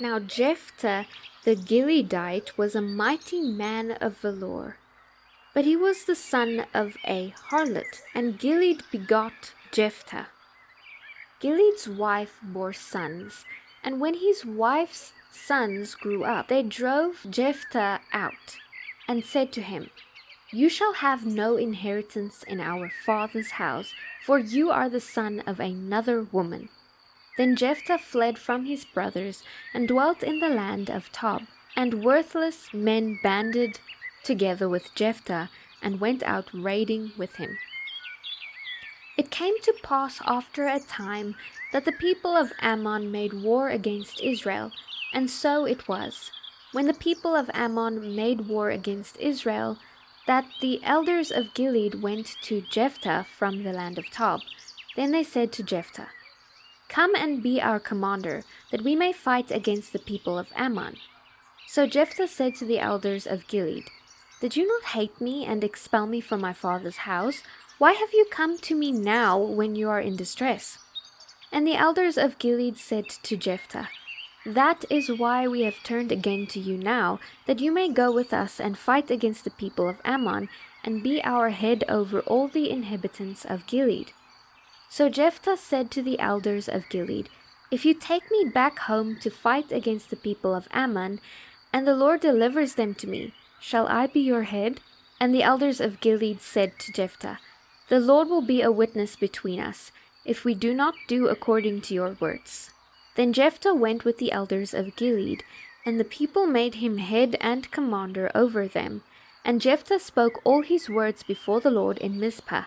Now Jephthah the Gileadite was a mighty man of valor, but he was the son of a harlot, and Gilead begot Jephthah. Gilead's wife bore sons, and when his wife's sons grew up, they drove Jephthah out, and said to him, "You shall have no inheritance in our father's house, for you are the son of another woman." Then Jephthah fled from his brothers, and dwelt in the land of Tob. And worthless men banded together with Jephthah, and went out raiding with him. It came to pass after a time that the people of Ammon made war against Israel, and so it was, when the people of Ammon made war against Israel, that the elders of Gilead went to Jephthah from the land of Tob. Then they said to Jephthah, "Come and be our commander, that we may fight against the people of Ammon." So Jephthah said to the elders of Gilead, "Did you not hate me and expel me from my father's house? Why have you come to me now when you are in distress?" And the elders of Gilead said to Jephthah, "That is why we have turned again to you now, that you may go with us and fight against the people of Ammon, and be our head over all the inhabitants of Gilead." So Jephthah said to the elders of Gilead, "If you take me back home to fight against the people of Ammon, and the Lord delivers them to me, shall I be your head?" And the elders of Gilead said to Jephthah, "The Lord will be a witness between us, if we do not do according to your words." Then Jephthah went with the elders of Gilead, and the people made him head and commander over them. And Jephthah spoke all his words before the Lord in Mizpah.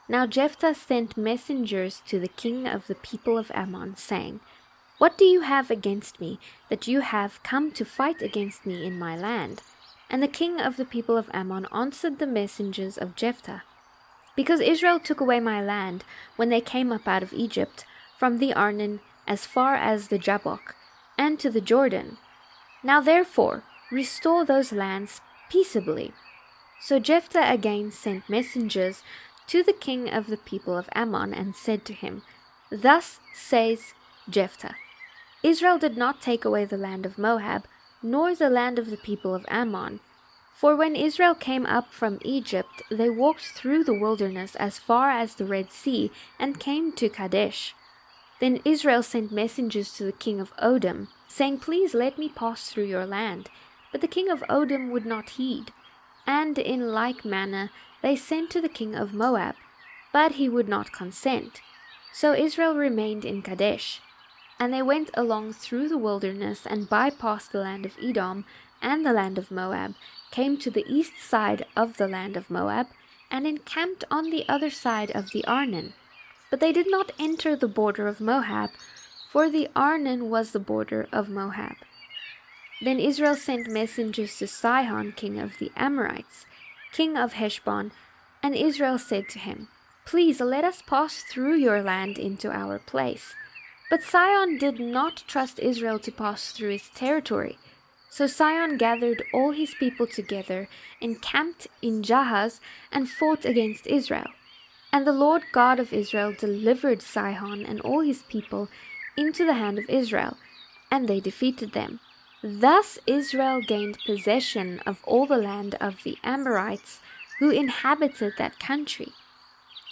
Now Jephthah sent messengers to the king of the people of Ammon, saying, "What do you have against me, that you have come to fight against me in my land?" And the king of the people of Ammon answered the messengers of Jephthah, "Because Israel took away my land when they came up out of Egypt, from the Arnon as far as the Jabbok, and to the Jordan. Now therefore restore those lands peaceably." So Jephthah again sent messengers to the king of the people of Ammon, and said to him, "Thus says Jephthah, Israel did not take away the land of Moab, nor the land of the people of Ammon. For when Israel came up from Egypt, they walked through the wilderness as far as the Red Sea, and came to Kadesh. Then Israel sent messengers to the king of Odom, saying, "Please let me pass through your land." But the king of Odom would not heed. And in like manner they sent to the king of Moab, but he would not consent. So Israel remained in Kadesh. And they went along through the wilderness, and bypassed the land of Edom and the land of Moab, came to the east side of the land of Moab, and encamped on the other side of the Arnon. But they did not enter the border of Moab, for the Arnon was the border of Moab. Then Israel sent messengers to Sihon, king of the Amorites, king of Heshbon, and Israel said to him, "Please let us pass through your land into our place." But Sihon did not trust Israel to pass through his territory. So Sihon gathered all his people together, encamped in Jahaz, and fought against Israel. And the Lord God of Israel delivered Sihon and all his people into the hand of Israel, and they defeated them. Thus Israel gained possession of all the land of the Amorites who inhabited that country.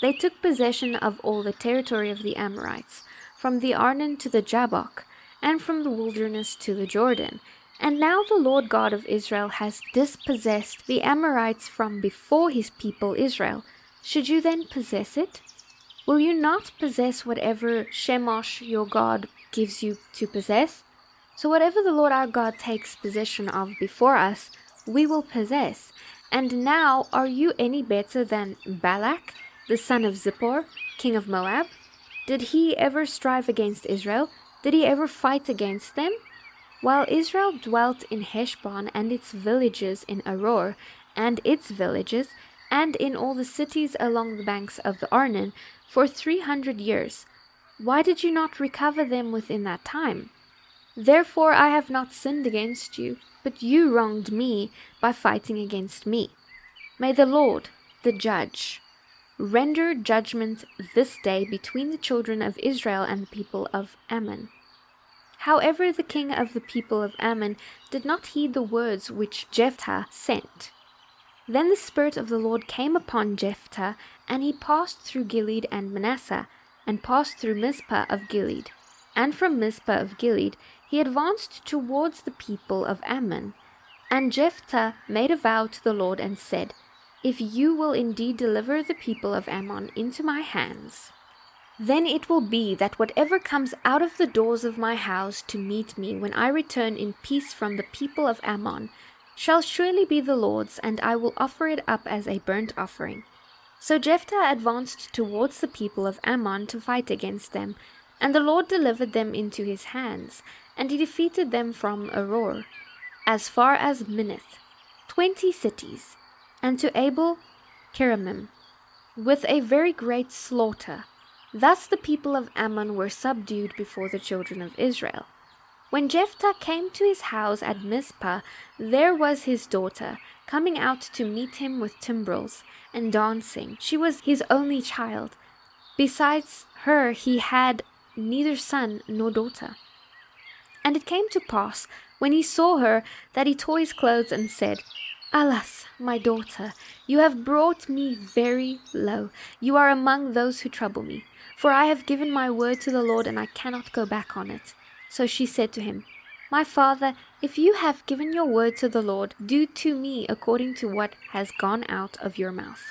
They took possession of all the territory of the Amorites, from the Arnon to the Jabbok, and from the wilderness to the Jordan. And now the Lord God of Israel has dispossessed the Amorites from before his people Israel. Should you then possess it? Will you not possess whatever Shemosh your God gives you to possess? So whatever the Lord our God takes possession of before us, we will possess. And now are you any better than Balak, the son of Zippor, king of Moab? Did he ever strive against Israel? Did he ever fight against them? While Israel dwelt in Heshbon and its villages, in Aroer and its villages, and in all the cities along the banks of the Arnon, for 300 years, why did you not recover them within that time? Therefore I have not sinned against you, but you wronged me by fighting against me. May the Lord, the judge, render judgment this day between the children of Israel and the people of Ammon. However, the king of the people of Ammon did not heed the words which Jephthah sent. Then the Spirit of the Lord came upon Jephthah, and he passed through Gilead and Manasseh, and passed through Mizpah of Gilead. And from Mizpah of Gilead he advanced towards the people of Ammon. And Jephthah made a vow to the Lord and said, "If you will indeed deliver the people of Ammon into my hands, then it will be that whatever comes out of the doors of my house to meet me when I return in peace from the people of Ammon shall surely be the Lord's, and I will offer it up as a burnt offering." So Jephthah advanced towards the people of Ammon to fight against them, and the Lord delivered them into his hands, and he defeated them from Aroer as far as Minnith, 20 cities, and to Abel Keramim, with a very great slaughter. Thus the people of Ammon were subdued before the children of Israel. When Jephthah came to his house at Mizpah, there was his daughter, coming out to meet him with timbrels and dancing. She was his only child. Besides her he had neither son nor daughter. And it came to pass, when he saw her, that he tore his clothes and said, "Alas, my daughter, you have brought me very low. You are among those who trouble me. For I have given my word to the Lord, and I cannot go back on it." So she said to him, "My father, if you have given your word to the Lord, do to me according to what has gone out of your mouth,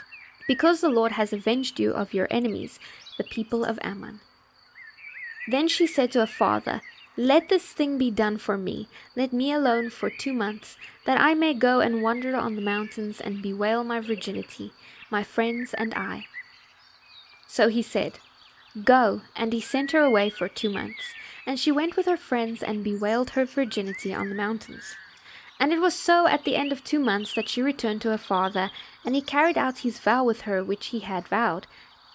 because the Lord has avenged you of your enemies, the people of Ammon." Then she said to her father, "Let this thing be done for me. Let me alone for 2 months, that I may go and wander on the mountains and bewail my virginity, my friends and I." So he said, "Go," and he sent her away for 2 months. And she went with her friends and bewailed her virginity on the mountains. And it was so at the end of 2 months that she returned to her father, and he carried out his vow with her which he had vowed.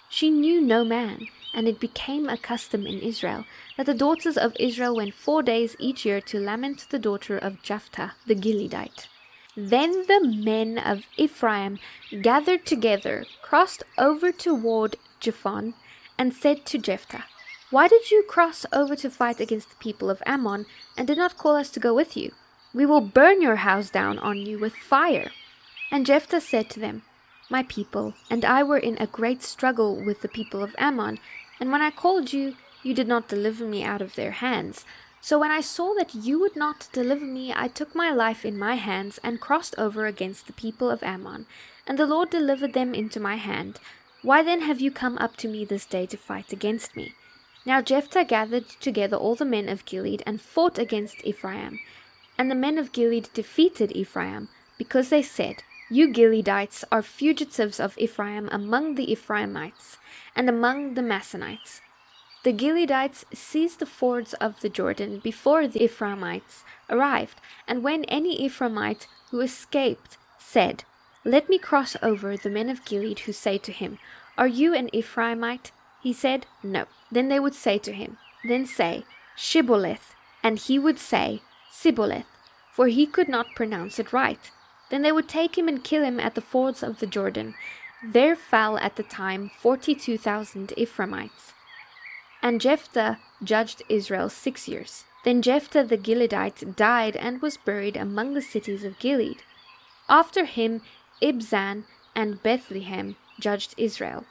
She knew no man, and it became a custom in Israel that the daughters of Israel went 4 days each year to lament the daughter of Jephthah the Gileadite. Then the men of Ephraim gathered together, crossed over toward Jephthah, and said to Jephthah, "Why did you cross over to fight against the people of Ammon, and did not call us to go with you? We will burn your house down on you with fire." And Jephthah said to them, "My people and I were in a great struggle with the people of Ammon, and when I called you, you did not deliver me out of their hands. So when I saw that you would not deliver me, I took my life in my hands and crossed over against the people of Ammon, and the Lord delivered them into my hand. Why then have you come up to me this day to fight against me?" Now Jephthah gathered together all the men of Gilead and fought against Ephraim. And the men of Gilead defeated Ephraim, because they said, "You Gileadites are fugitives of Ephraim among the Ephraimites, and among the Manassites." The Gileadites seized the fords of the Jordan before the Ephraimites arrived, and when any Ephraimite who escaped said, "Let me cross over," the men of Gilead who say to him, "Are you an Ephraimite?" he said, "No." Then they would say to him, "Then say, Shibboleth," and he would say, Sibboleth, for he could not pronounce it right. Then they would take him and kill him at the fords of the Jordan. There fell at the time 42,000 Ephraimites. And Jephthah judged Israel 6 years. Then Jephthah the Gileadite died and was buried among the cities of Gilead. After him Ibzan and Bethlehem judged Israel.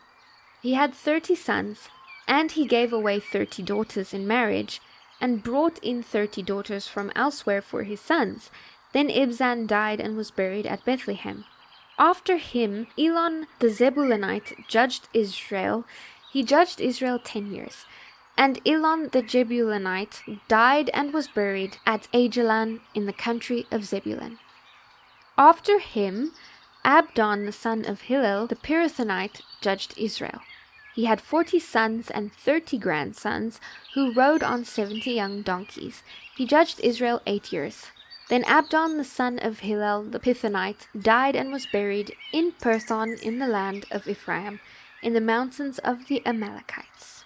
He had 30 sons, and he gave away 30 daughters in marriage, and brought in 30 daughters from elsewhere for his sons. Then Ibzan died and was buried at Bethlehem. After him Elon the Zebulunite judged Israel. He judged Israel 10 years. And Elon the Jebulunite died and was buried at Ajalon in the country of Zebulun. After him Abdon the son of Hillel the Pirathonite judged Israel. He had 40 sons and 30 grandsons, who rode on 70 young donkeys. He judged Israel 8 years. Then Abdon the son of Hillel the Pithonite died and was buried in Perthon in the land of Ephraim, in the mountains of the Amalekites.